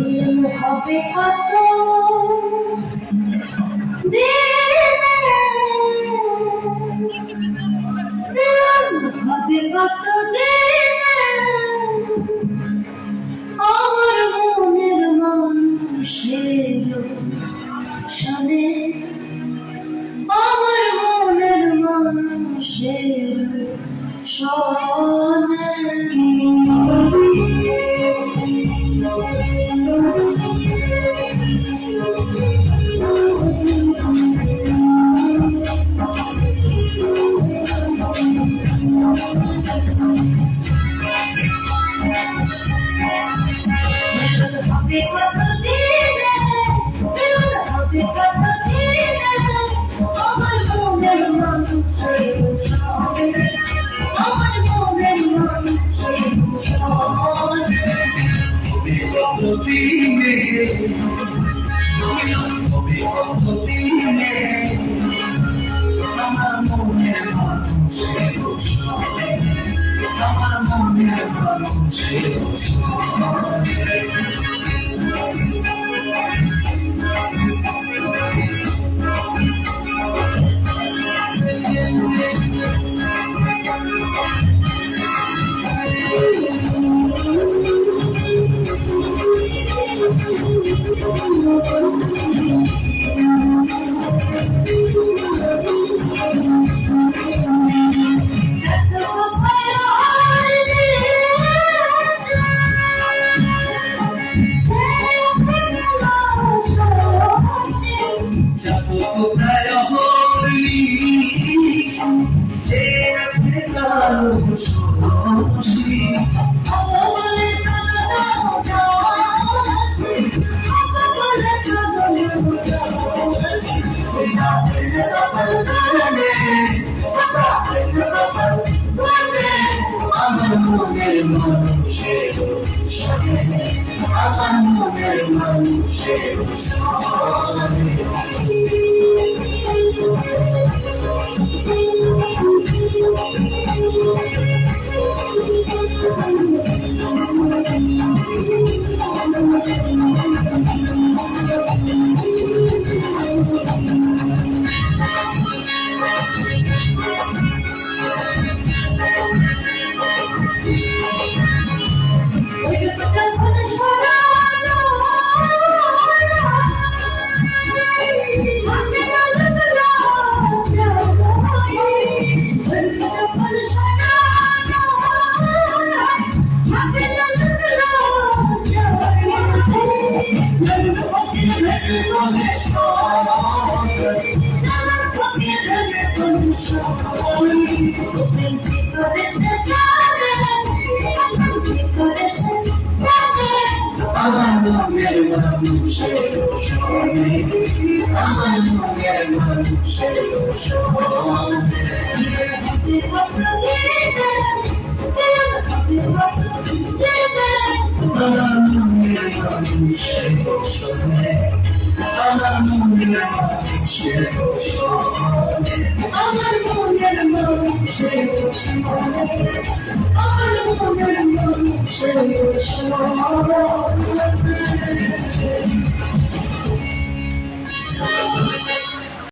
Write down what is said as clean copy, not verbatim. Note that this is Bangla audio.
দিন হবে কত হবে কত আমার মনের মানুষের শোনে আমার মনের মানুষের শোনে হবে কত দিনে হবে কত দিনে আমার মনের মানুষের শোনে আমার মনের মানুষের শোনে হবে কত দিনে হবে কত দিনে আমার মনের মানুষের শোনে আমার মনের মানুষের শোনে আমার মনের মানুষের শোনে আমার মনের মানুষের শোনে আমার মনের মানুষের শোনে আমার মনের মানুষের শোনে আমার মনের মানুষের শোনে আমার মনের মানুষের শোনে আমার মনের মানুষের শোনে আমার মনের মানুষের শোনে